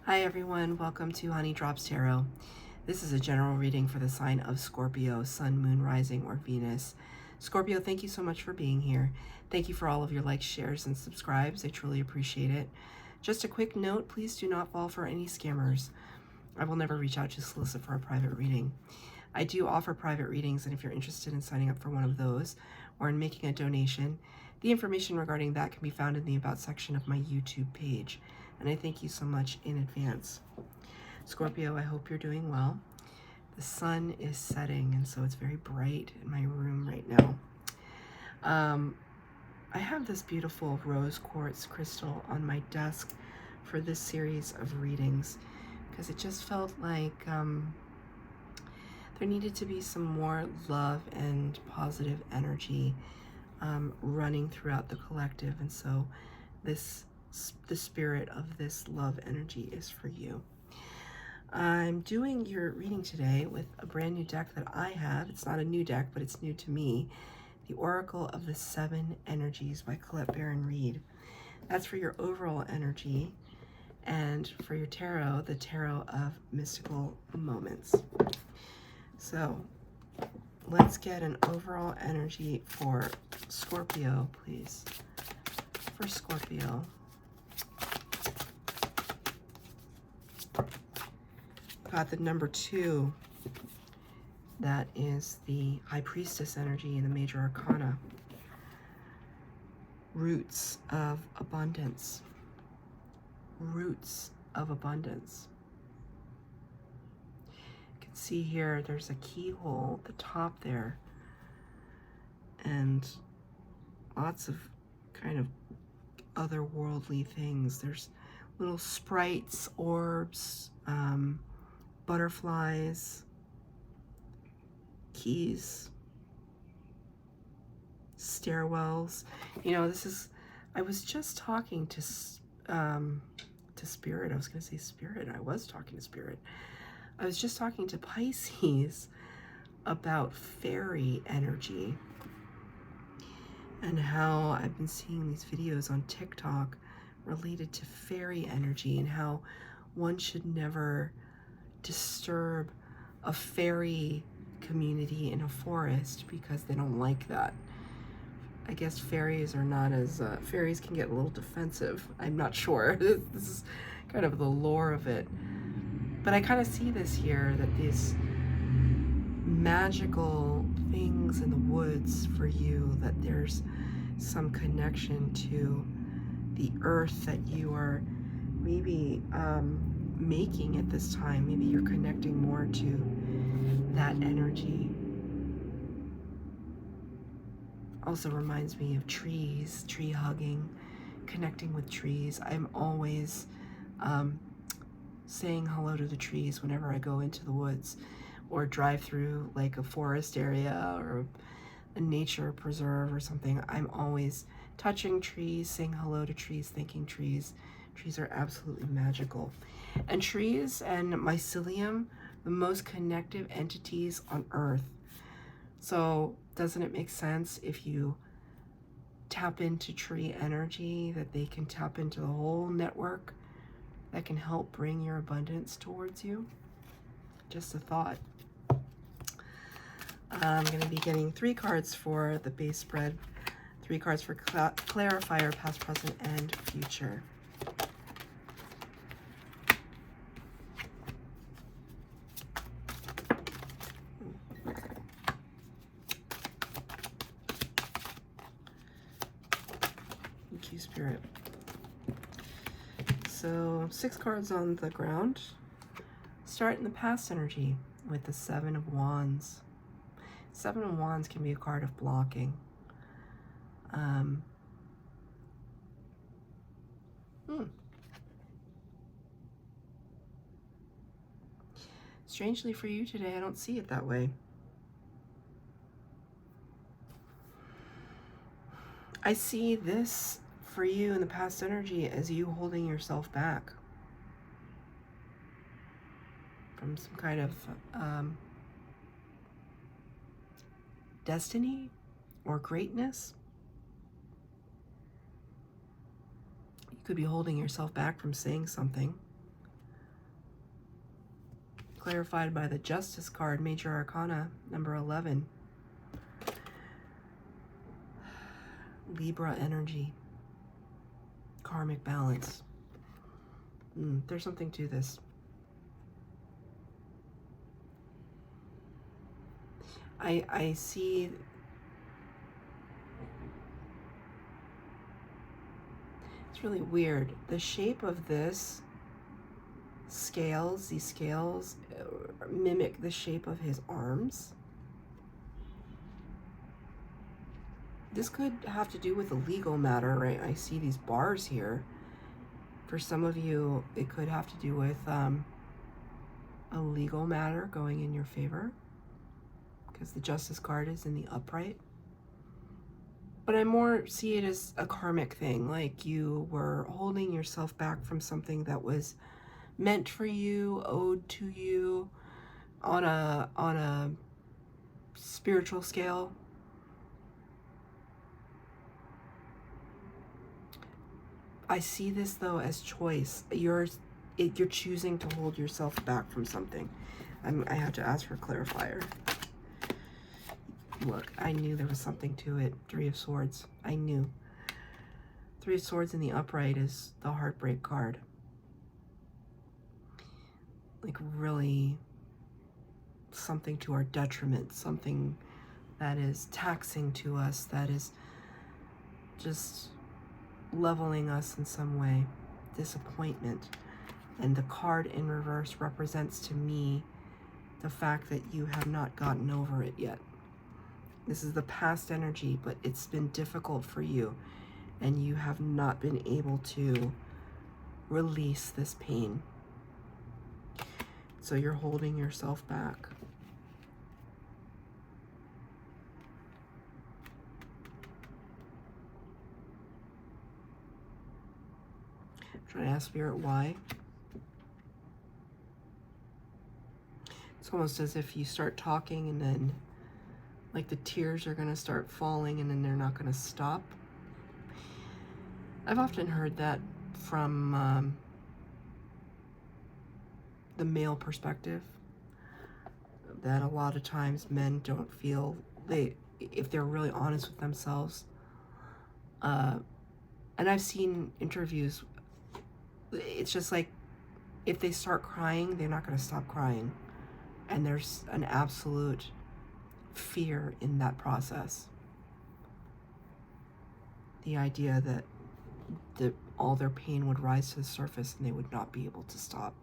Hi everyone, welcome to Honey Drops Tarot. This is a general reading for the sign of Scorpio, Sun, Moon, Rising, or Venus. Scorpio, thank you so much for being here. Thank you for all of your likes, shares, and subscribes. I truly appreciate it. Just a quick note, please do not fall for any scammers. I will never reach out to solicit for a private reading. I do offer private readings, and if you're interested in signing up for one of those or in making a donation, the information regarding that can be found in the About section of my YouTube page. And I thank you so much in advance. Scorpio, I hope you're doing well. The sun is setting, and so it's very bright in my room right now. I have this beautiful rose quartz crystal on my desk for this series of readings because it just felt like there needed to be some more love and positive energy running throughout the collective, and so the spirit of this love energy is for you. I'm doing your reading today with a brand new deck that I have. It's not a new deck, but it's new to me. The Oracle of the Seven Energies by Colette Baron Reid. That's for your overall energy, and for your tarot, the Tarot of Mystical Moments. So let's get an overall energy for Scorpio, please. For Scorpio. Got the number 2. That is the High Priestess energy in the Major Arcana. Roots of abundance. Roots of abundance. You can see here there's a keyhole at the top there. And lots of kind of otherworldly things. There's little sprites, orbs, butterflies, keys, stairwells. You know, I was just talking to Spirit. I was going to say Spirit. I was talking to Spirit. I was just talking to Pisces about fairy energy and how I've been seeing these videos on TikTok related to fairy energy and how one should never disturb a fairy community in a forest because they don't like that. I guess fairies are not as, fairies can get a little defensive. I'm not sure. This is kind of the lore of it. But I kind of see this here, that these magical things in the woods for you, that there's some connection to the earth that you are maybe making at this time. Maybe you're connecting more to that energy. Also reminds me of trees, tree hugging, connecting with trees. I'm always saying hello to the trees whenever I go into the woods or drive through like a forest area or a nature preserve or something. I'm always touching trees, saying hello to trees, thanking trees. Trees are absolutely magical. And trees and mycelium, the most connective entities on Earth. So doesn't it make sense if you tap into tree energy that they can tap into the whole network that can help bring your abundance towards you? Just a thought. I'm going to be getting 3 cards for the base spread, 3 cards for clarifier, past, present, and future. Thank you, Spirit. So 6 cards on the ground. Start in the past energy with the 7 of Wands. 7 of Wands can be a card of blocking. Strangely for you today, I don't see it that way. I see this for you in the past energy as you holding yourself back from some kind of destiny or greatness. You could be holding yourself back from saying something. clarified by the Justice card, Major Arcana, number 11. Libra energy. Karmic balance. There's something to this. I see... It's really weird. The shape of this scales, these scales mimic the shape of his arms. This could have to do with a legal matter, right? I see these bars here. For some of you, it could have to do with a legal matter going in your favor, because the Justice card is in the upright. But I more see it as a karmic thing, like you were holding yourself back from something that was meant for you, owed to you on a spiritual scale. I see this though as choice. You're choosing to hold yourself back from something. I have to ask for a clarifier. Look, I knew there was something to it. Three of Swords. I knew. Three of Swords in the upright is the heartbreak card. Like really something to our detriment, something that is taxing to us, that is just leveling us in some way. Disappointment. And the card in reverse represents to me the fact that you have not gotten over it yet. This is the past energy, but it's been difficult for you, and you have not been able to release this pain. So you're holding yourself back. I'm trying to ask Spirit why. It's almost as if you start talking and then like the tears are going to start falling and then they're not going to stop. I've often heard that from the male perspective, that a lot of times men don't feel, if they're really honest with themselves, and I've seen interviews, it's just like if they start crying, they're not going to stop crying, and there's an absolute fear in that process. The idea that all their pain would rise to the surface and they would not be able to stop.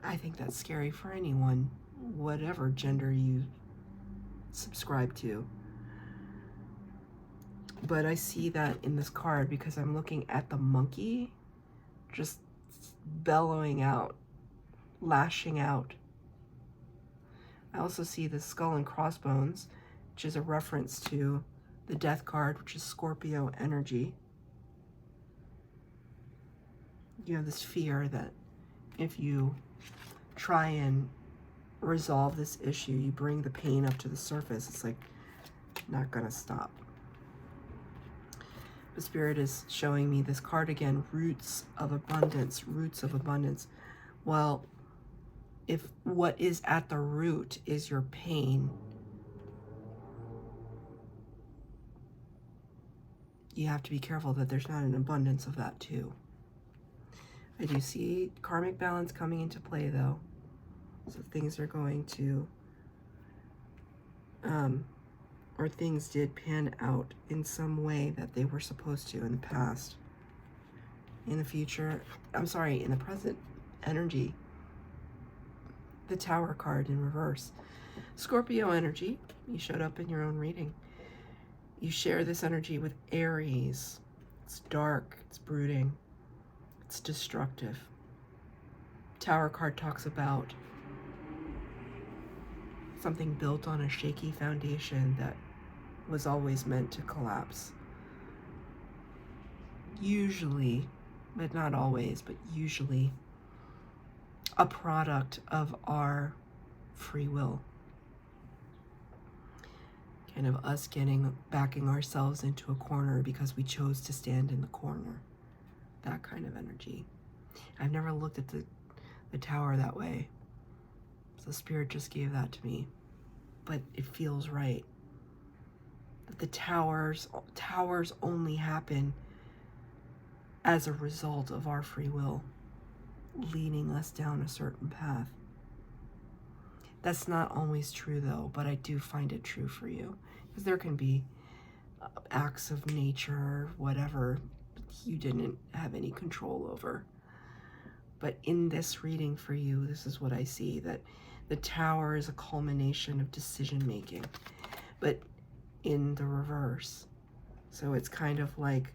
I think that's scary for anyone, whatever gender you subscribe to. But I see that in this card because I'm looking at the monkey just bellowing out, lashing out. I also see the skull and crossbones, which is a reference to the death card, which is Scorpio energy. You have this fear that if you try and resolve this issue, you bring the pain up to the surface, it's like not gonna stop. The Spirit is showing me this card again, roots of abundance, roots of abundance. Well, if what is at the root is your pain, you have to be careful that there's not an abundance of that too. I do see karmic balance coming into play though. So things are going to, or things did pan out in some way that they were supposed to in the past. In the future, I'm sorry, in the present energy, the Tower card in reverse. Scorpio energy, you showed up in your own reading. You share this energy with Aries. It's dark, it's brooding, it's destructive. Tower card talks about something built on a shaky foundation that was always meant to collapse. Usually, but not always, but usually, a product of our free will. Kind of us backing ourselves into a corner because we chose to stand in the corner. That kind of energy. I've never looked at the Tower that way. So Spirit just gave that to me. But it feels right. That the towers only happen as a result of our free will, leading us down a certain path. That's not always true though, but I do find it true for you. Because there can be acts of nature, whatever, you didn't have any control over. But in this reading for you, this is what I see, that the Tower is a culmination of decision making, but in the reverse. So it's kind of like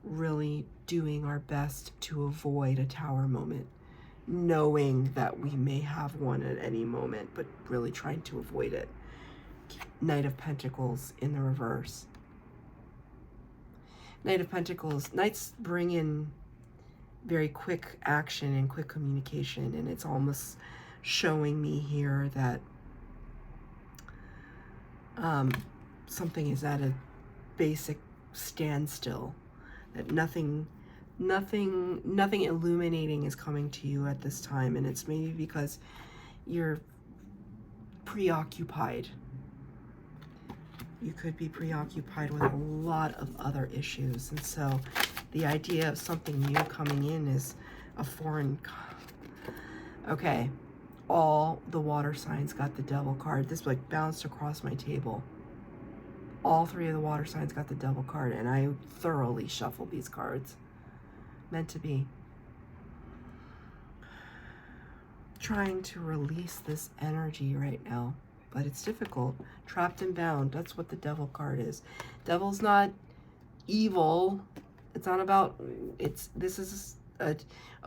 really doing our best to avoid a Tower moment, knowing that we may have one at any moment, but really trying to avoid it. Knight of Pentacles in the reverse. Knight of Pentacles, Knights bring in very quick action and quick communication, and it's almost showing me here that something is at a basic standstill, that nothing illuminating is coming to you at this time, and it's maybe because you're preoccupied. You could be preoccupied with a lot of other issues, and so the idea of something new coming in is a foreign. Okay, all the water signs got the Devil card. This like bounced across my table. All three of the water signs got the Devil card, and I thoroughly shuffled these cards. Meant to be. Trying to release this energy right now, but it's difficult. Trapped and bound, that's what the Devil card is. Devil's not evil. It's not about, this is a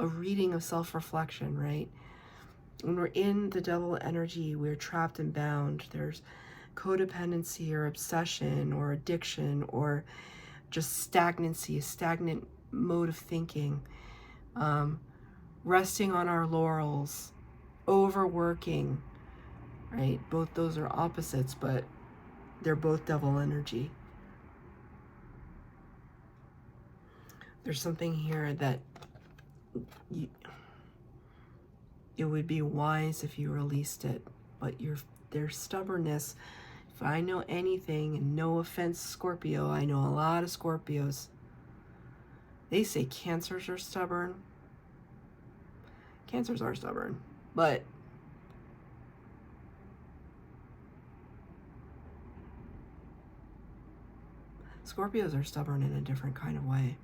reading of self-reflection, right? When we're in the Devil energy, we're trapped and bound. There's codependency or obsession or addiction or just stagnancy, a stagnant mode of thinking, resting on our laurels, overworking, right? Both those are opposites, but they're both Devil energy. There's something here that it would be wise if you released it, but their stubbornness, if I know anything, and no offense Scorpio, I know a lot of Scorpios, they say Cancers are stubborn. Cancers are stubborn, but Scorpios are stubborn in a different kind of way.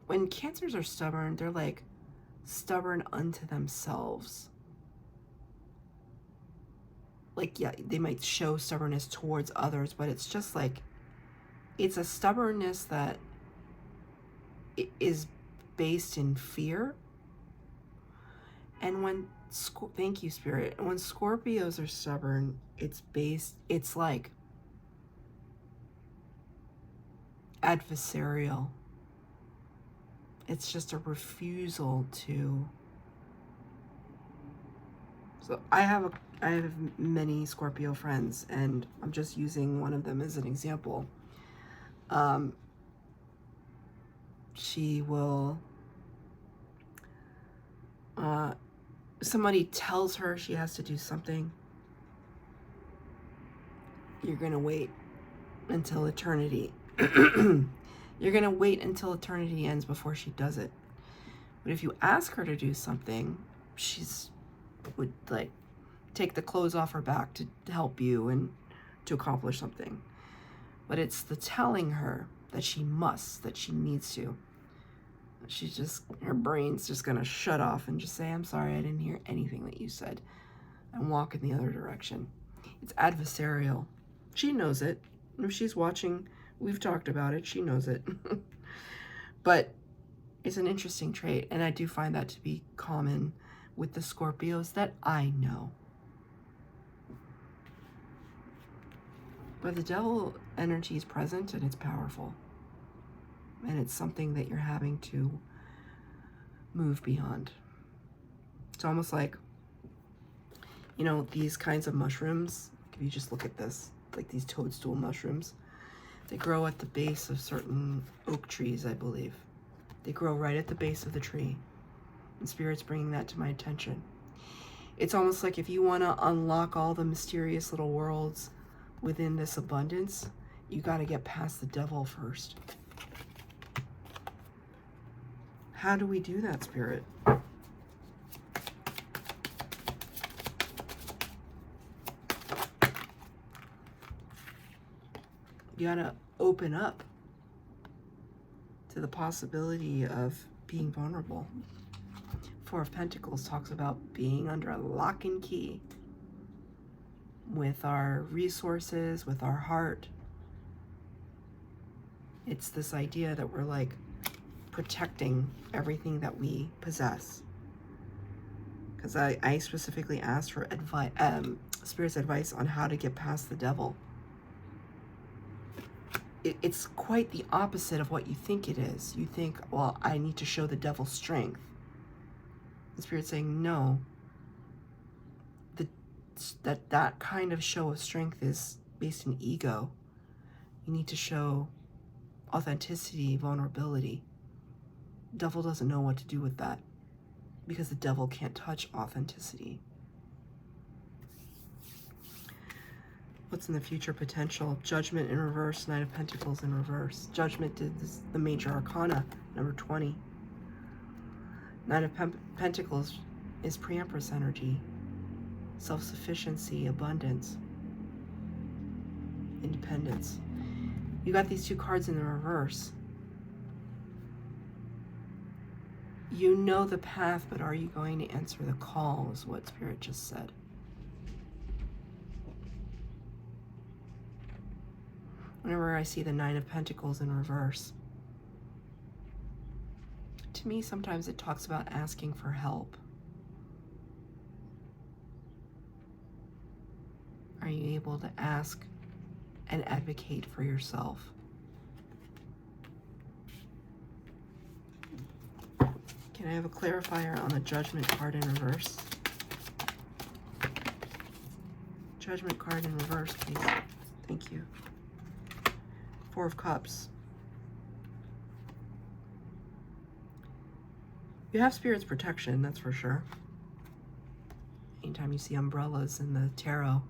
When Cancers are stubborn, they're like stubborn unto themselves. Like, yeah, they might show stubbornness towards others, but it's just like, it's a stubbornness that is based in fear. And when, thank you, Spirit, when Scorpios are stubborn, it's like adversarial. It's just a refusal to. So I have many Scorpio friends, and I'm just using one of them as an example. She will, somebody tells her she has to do something. You're gonna wait until eternity. You're gonna wait until eternity ends before she does it. But if you ask her to do something, she's would like take the clothes off her back to help you and to accomplish something. But it's the telling her that she must, that she needs to. She's just, her brain's just gonna shut off and just say, I'm sorry, I didn't hear anything that you said, and walk in the other direction. It's adversarial. She knows it. If she's watching, we've talked about it, she knows it. But it's an interesting trait, and I do find that to be common with the Scorpios that I know. But the Devil energy is present, and it's powerful. And it's something that you're having to move beyond. It's almost like, you know, these kinds of mushrooms, if you just look at this, like these toadstool mushrooms, they grow at the base of certain oak trees, I believe. They grow right at the base of the tree. And Spirit's bringing that to my attention. It's almost like if you want to unlock all the mysterious little worlds within this abundance, you got to get past the devil first. How do we do that, Spirit? You got to open up to the possibility of being vulnerable. Four of Pentacles talks about being under a lock and key with our resources, with our heart. It's this idea that we're like protecting everything that we possess. Because I specifically asked for advice, Spirit's advice on how to get past the devil. It's quite the opposite of what you think it is. You think, well, I need to show the devil strength. The Spirit's saying, no. That kind of show of strength is based in ego. You need to show authenticity, vulnerability. The devil doesn't know what to do with that because the devil can't touch authenticity. What's in the future potential? Judgment in reverse, Knight of Pentacles in reverse. Judgment is the major arcana, number 20. Knight of Pentacles is pre-Empress energy. Self-sufficiency, abundance, independence. You got these two cards in the reverse. You know the path, but are you going to answer the call, is what Spirit just said. Whenever I see the Nine of Pentacles in reverse, to me sometimes it talks about asking for help. Are you able to ask and advocate for yourself? Can I have a clarifier on the Judgment card in reverse? Judgment card in reverse, please. Thank you. Four of Cups. You have Spirit's protection, that's for sure. Anytime you see umbrellas in the tarot,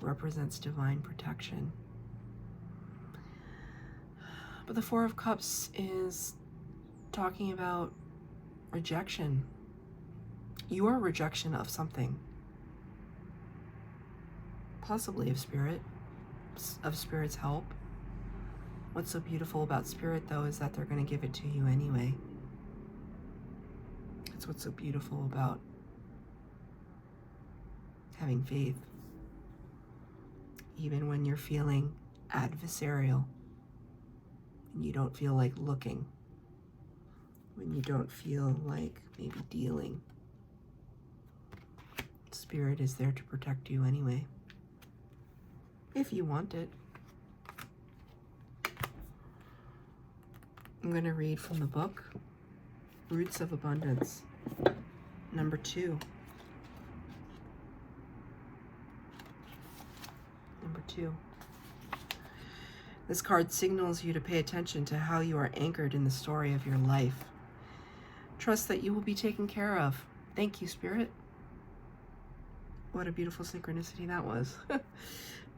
represents divine protection. But the Four of Cups is talking about rejection. Your rejection of something. Possibly of Spirit's help. What's so beautiful about Spirit, though, is that they're going to give it to you anyway. That's what's so beautiful about having faith. Even when you're feeling adversarial, and you don't feel like looking, when you don't feel like maybe dealing, Spirit is there to protect you anyway, if you want it. I'm going to read from the book, Roots of Abundance, number 2. Number 2. This card signals you to pay attention to how you are anchored in the story of your life. Trust that you will be taken care of. Thank you, Spirit. What a beautiful synchronicity that was.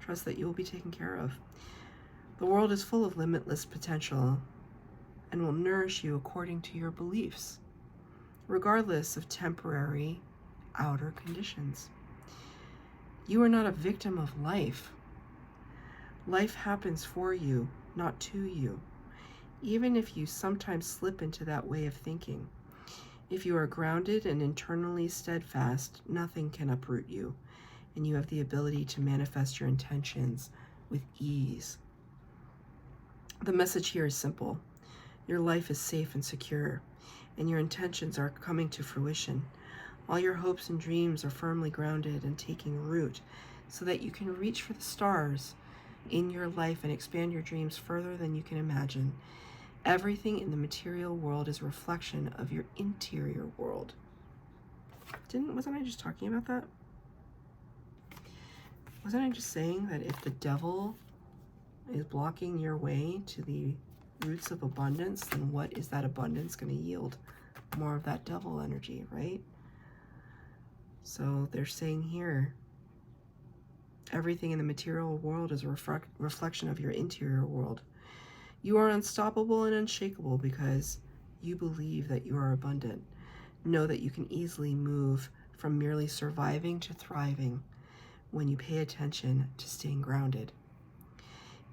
Trust that you will be taken care of. The world is full of limitless potential and will nourish you according to your beliefs, regardless of temporary outer conditions. You are not a victim of life. Life happens for you, not to you, even if you sometimes slip into that way of thinking. If you are grounded and internally steadfast, nothing can uproot you, and you have the ability to manifest your intentions with ease. The message here is simple. Your life is safe and secure, and your intentions are coming to fruition. All your hopes and dreams are firmly grounded and taking root so that you can reach for the stars in your life and expand your dreams further than you can imagine. Everything in the material world is a reflection of your interior world. Wasn't I just talking about that? Wasn't I just saying that if the devil is blocking your way to the roots of abundance, then what is that abundance going to yield? More of that devil energy, right? So they're saying here, everything in the material world is a reflection of your interior world. You are unstoppable and unshakable because you believe that you are abundant. Know that you can easily move from merely surviving to thriving when you pay attention to staying grounded.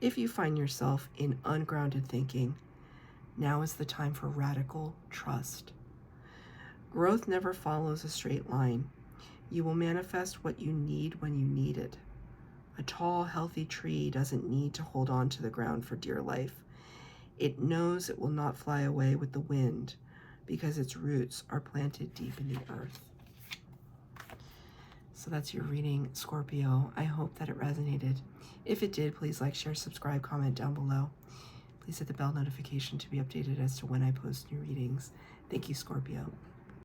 If you find yourself in ungrounded thinking, now is the time for radical trust. Growth never follows a straight line. You will manifest what you need when you need it. A tall, healthy tree doesn't need to hold on to the ground for dear life. It knows it will not fly away with the wind because its roots are planted deep in the earth. So that's your reading, Scorpio. I hope that it resonated. If it did, please like, share, subscribe, comment down below. Please hit the bell notification to be updated as to when I post new readings. Thank you, Scorpio.